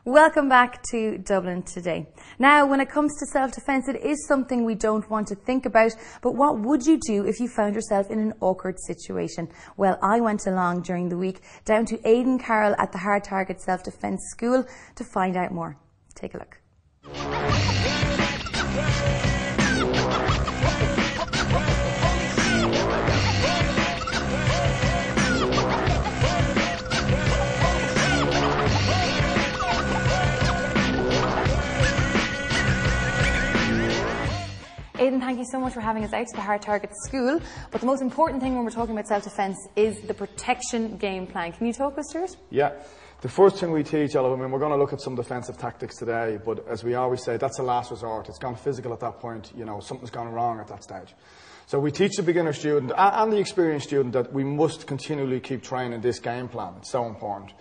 Welcome back to Dublin Today. Now, when it comes to self-defence, it is something we don't want to think about, but what would you do if you found yourself in an awkward situation? Well, I went along during the week down to Aidan Carroll at the Hard Target Self-Defence School to find out more. Take a look. Aidan, thank you so much for having us out to the Hard Target School. But the most important thing when we're talking about self-defence is the protection game plan. Can you talk us through it? Yeah. The first thing we teach all of them, and we're going to look at some defensive tactics today, but as we always say, that's a last resort. It's gone physical at that point, you know, something's gone wrong at that stage. So we teach the beginner student and the experienced student that we must continually keep training this game plan. It's so important.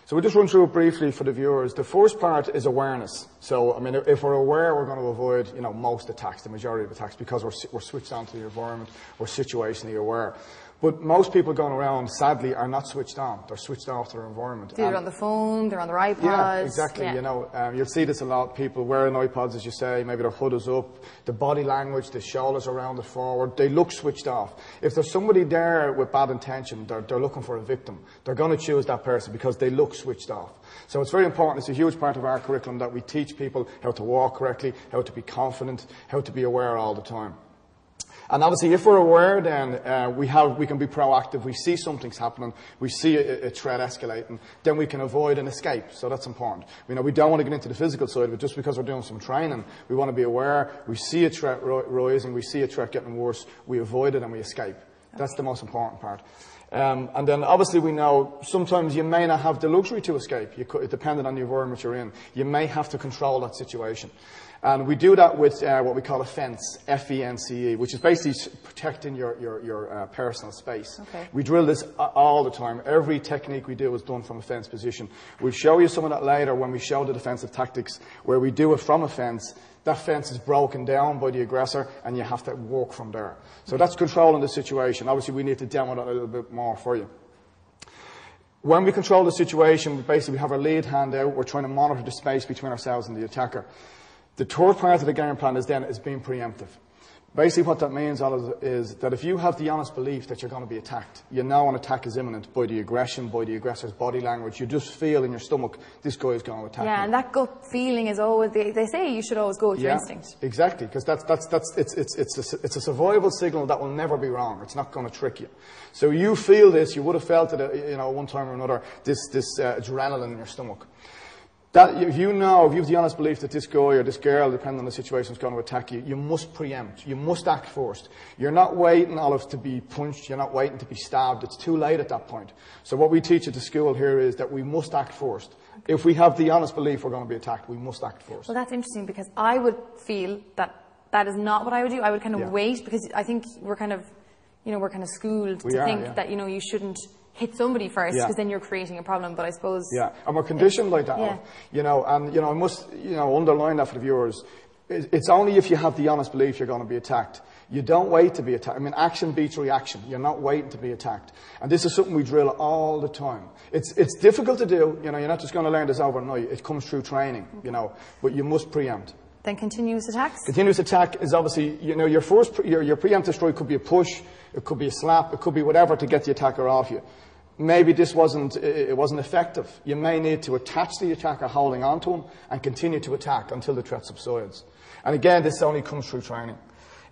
So we'll just run through it briefly for the viewers. The first part is awareness. So, I mean, if we're aware, we're going to avoid, you know, most attacks, the majority of attacks, because we're switched on to the environment, we're situationally aware. But most people going around, sadly, are not switched on. They're switched off to their environment. They're on the phone, they're on their iPods. Yeah, exactly. Yeah. You know, you'll see this a lot. People wearing iPods, as you say, maybe their hood is up, the body language, the shoulders around the forward. They look switched off. If there's somebody there with bad intention, they're looking for a victim. They're going to choose that person because they look switched off. So it's very important. It's a huge part of our curriculum that we teach people how to walk correctly, how to be confident, how to be aware all the time. And obviously, if we're aware, then we can be proactive. We see something's happening. We see a threat escalating. Then we can avoid an escape. So that's important. You know, we don't want to get into the physical side of it just because we're doing some training. We want to be aware. We see a threat rising. We see a threat getting worse. We avoid it and we escape. That's the most important part. And then obviously we know sometimes you may not have the luxury to escape. Depending on the environment you're in, you may have to control that situation. And we do that with what we call a fence, F-E-N-C-E, which is basically protecting your personal space. Okay. We drill this all the time. Every technique we do is done from a fence position. We'll show you some of that later when we show the defensive tactics where we do it from a fence. That fence is broken down by the aggressor and you have to walk from there. So that's controlling the situation. Obviously we need to demo that a little bit more for you. When we control the situation, we have our lead hand out. We're trying to monitor the space between ourselves and the attacker. The third part of the game plan is being preemptive. Basically what that means is that if you have the honest belief that you're going to be attacked, you know an attack is imminent by the aggression, by the aggressor's body language, you just feel in your stomach, this guy is going to attack me. Yeah, and that gut feeling is always, they say you should always go with your instinct. Exactly, because it's a survival signal that will never be wrong. It's not going to trick you. So you feel this, you would have felt it, you know, one time or another, this adrenaline in your stomach. That if you have the honest belief that this guy or this girl, depending on the situation, is going to attack you, you must preempt. You must act first. You're not waiting, Olive, to be punched. You're not waiting to be stabbed. It's too late at that point. So what we teach at the school here is that we must act first. If we have the honest belief we're going to be attacked, we must act first. Well, that's interesting because I would feel that is not what I would do. I would kind of wait because I think we're kind of schooled to think that, you know, you shouldn't hit somebody first because then you're creating a problem, but I suppose... Yeah, and we're conditioned like that, you know, and, you know, I must, you know, underline that for the viewers. It's only if you have the honest belief you're going to be attacked. You don't wait to be attacked. I mean, action beats reaction. You're not waiting to be attacked. And this is something we drill all the time. It's difficult to do, you know, you're not just going to learn this overnight. It comes through training, you know, but you must preempt. Then continuous attacks? Continuous attack is obviously, you know, your preemptive strike could be a push, it could be a slap, it could be whatever to get the attacker off you. Maybe this wasn't effective. You may need to attach the attacker holding on to him and continue to attack until the threat subsides. And again, this only comes through training.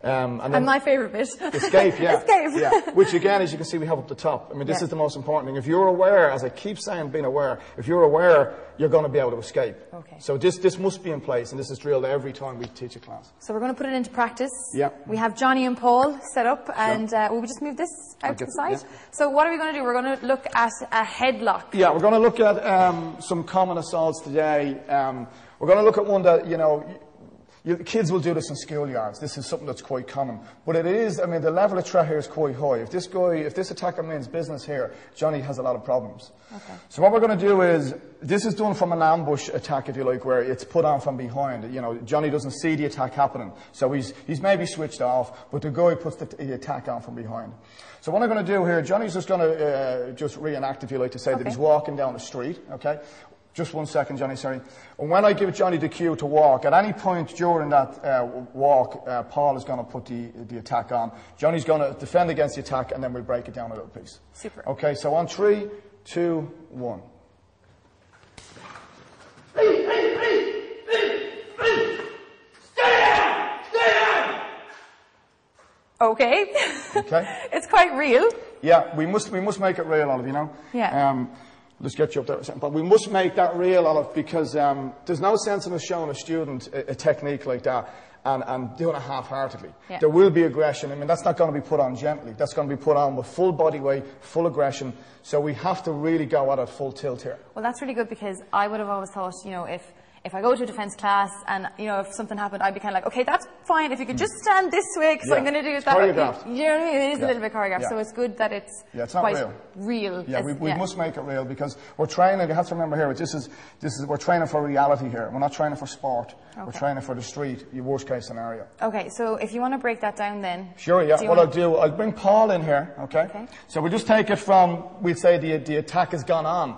And my favourite bit. Escape, yeah. Escape. Yeah. Which again, as you can see, we have up the top. I mean, this is the most important thing. If you're aware, as I keep saying, being aware, if you're aware, you're going to be able to escape. Okay. So this must be in place, and this is drilled every time we teach a class. So we're going to put it into practice. Yeah. We have Johnny and Paul set up, and will we just move this out to the side? Yeah. So what are we going to do? We're going to look at a headlock. Yeah, we're going to look at some common assaults today. We're going to look at one that, you know, kids will do this in schoolyards. This is something that's quite common. But it is, I mean, the level of threat here is quite high. If this attacker means business here, Johnny has a lot of problems. Okay. So what we're going to do is, this is done from an ambush attack, if you like, where it's put on from behind. You know, Johnny doesn't see the attack happening. So he's maybe switched off, but the guy puts the attack on from behind. So what I'm going to do here, Johnny's just going to just reenact, if you like to say, that he's walking down the street, okay? Just 1 second, Johnny, sorry. And when I give Johnny the cue to walk, at any point during that walk, Paul is going to put the attack on. Johnny's going to defend against the attack, and then we'll break it down a little piece. Super. Okay, so on 3, 2, 1. Okay. Okay. It's quite real. Yeah, we must make it real, Olive, you know? Yeah. Let's get you up there a second. But we must make that real, Olive, because there's no sense in us showing a student a technique like that and doing it half-heartedly. Yeah. There will be aggression. I mean, that's not going to be put on gently. That's going to be put on with full body weight, full aggression. So we have to really go at it full tilt here. Well, that's really good, because I would have always thought, you know, if I go to a defence class and, you know, if something happened, I'd be kind of like, okay, that's fine. If you could just stand this way, because I'm going to do it that way. Choreographed. You know what I mean? It is a little bit choreographed. Yeah. So it's good that it's not quite real. Yeah, we must make it real, because we're training. You have to remember here, we're training for reality here. We're not training for sport. Okay. We're training for the street, your worst case scenario. Okay, so if you want to break that down then. Sure, yeah. What I'll bring Paul in here, okay? So we'll just take it from, we'd say the attack has gone on.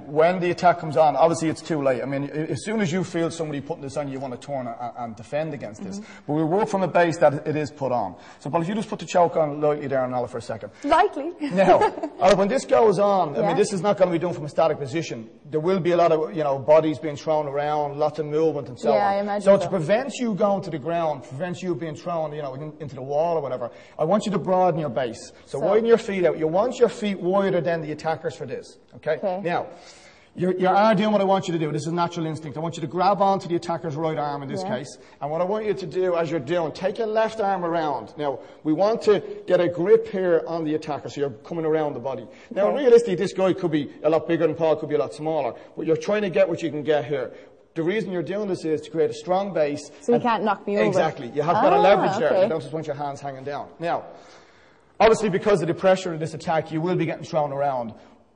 When the attack comes on, obviously it's too late. I mean, as soon as you feel somebody putting this on you, want to turn and defend against this. But we work from a base that it is put on. So, Paul, if you just put the choke on lightly there and Olive for a second. Lightly? Now, Olive, when this goes on, I mean, this is not going to be done from a static position. There will be a lot of, you know, bodies being thrown around, lots of movement and so on. I imagine so to prevent you going to the ground, prevent you being thrown, you know, into the wall or whatever, I want you to broaden your base. So widen your feet out. You want your feet wider than the attackers for this, okay? Now, you are doing what I want you to do. This is natural instinct. I want you to grab onto the attacker's right arm in this case. And what I want you to do as you're doing, take your left arm around. Now, we want to get a grip here on the attacker, so you're coming around the body. Now, realistically, this guy could be a lot bigger than Paul, could be a lot smaller. But you're trying to get what you can get here. The reason you're doing this is to create a strong base. So you can't knock me over. Exactly. You have got a leverage there. You don't just want your hands hanging down. Now, obviously, because of the pressure of this attack, you will be getting thrown around.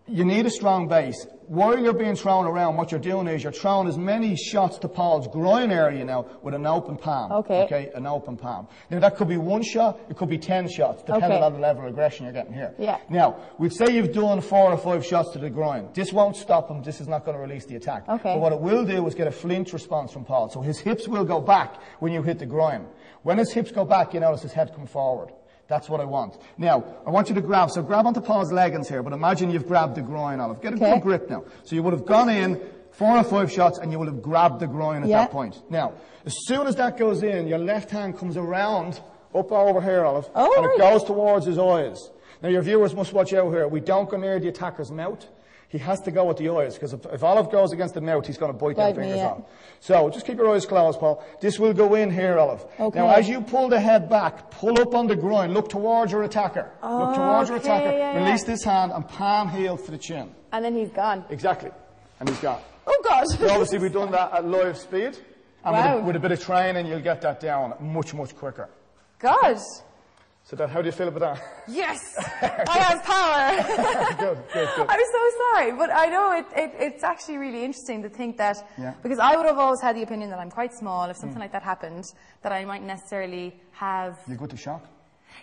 You need a strong base. While you're being thrown around, what you're doing is you're throwing as many shots to Paul's groin area now with an open palm. Okay, an open palm. Now, that could be 1 shot, it could be 10 shots, depending on the level of aggression you're getting here. Yeah. Now, we'd say you've done 4 or 5 shots to the groin. This won't stop him. This is not going to release the attack. Okay. But what it will do is get a flinch response from Paul. So his hips will go back when you hit the groin. When his hips go back, you notice his head come forward. That's what I want. Now, I want you to grab. So grab onto Paul's leggings here, but imagine you've grabbed the groin, Olive. Get a good grip now. So you would have gone in 4 or 5 shots and you would have grabbed the groin at that point. Now, as soon as that goes in, your left hand comes around, up over here, Olive, and it goes towards his eyes. Now, your viewers must watch out here. We don't go near the attacker's mouth. He has to go with the eyes, because if Olive goes against the mouth, he's going to bite their fingers off. So just keep your eyes closed, Paul. This will go in here, Olive. Now, as you pull the head back, pull up on the groin, look towards your attacker. Look towards your attacker. Release this hand and palm heel to the chin. And then he's gone. Exactly. And he's gone. Oh, God. So obviously, we've done that at live speed. And with a bit of training, you'll get that down much, much quicker. God. So how do you feel about that? Yes! I have power! Good. I'm so sorry, but I know it's actually really interesting to think that, because I would have always had the opinion that I'm quite small. If something like that happened, that I might necessarily have... You go to shock?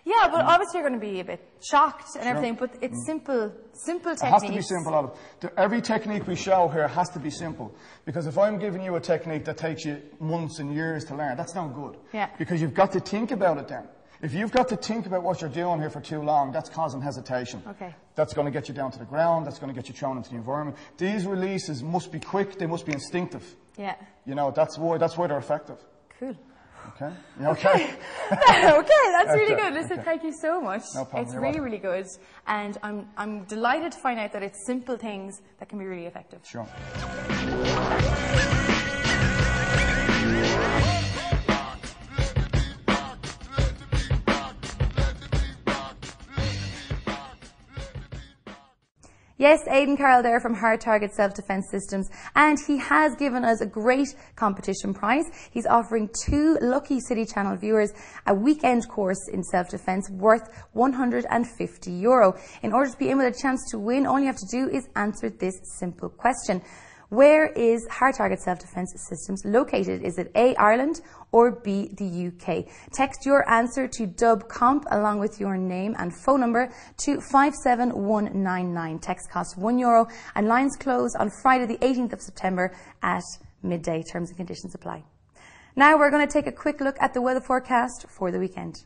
Yeah, but obviously you're going to be a bit shocked and everything, but it's simple techniques. It has to be simple, Olive. Every technique we show here has to be simple. Because if I'm giving you a technique that takes you months and years to learn, that's not good. Yeah. Because you've got to think about it then. If you've got to think about what you're doing here for too long, that's causing hesitation. Okay. That's going to get you down to the ground. That's going to get you thrown into the environment. These releases must be quick. They must be instinctive. Yeah. You know, that's why they're effective. Cool. Okay. You okay? Okay, that's really good. Listen, thank you so much. No problem. It's really, really good. And I'm delighted to find out that it's simple things that can be really effective. Sure. Yes, Aidan Carroll there from Hard Target Self-Defense Systems, and he has given us a great competition prize. He's offering 2 lucky City Channel viewers a weekend course in self-defense worth €150. In order to be in with a chance to win, all you have to do is answer this simple question. Where is Hard Target Self-Defense Systems located? Is it A, Ireland, or B, the UK? Text your answer to DubComp along with your name and phone number to 57199. Text costs €1 and lines close on Friday the 18th of September at midday. Terms and conditions apply. Now we're going to take a quick look at the weather forecast for the weekend.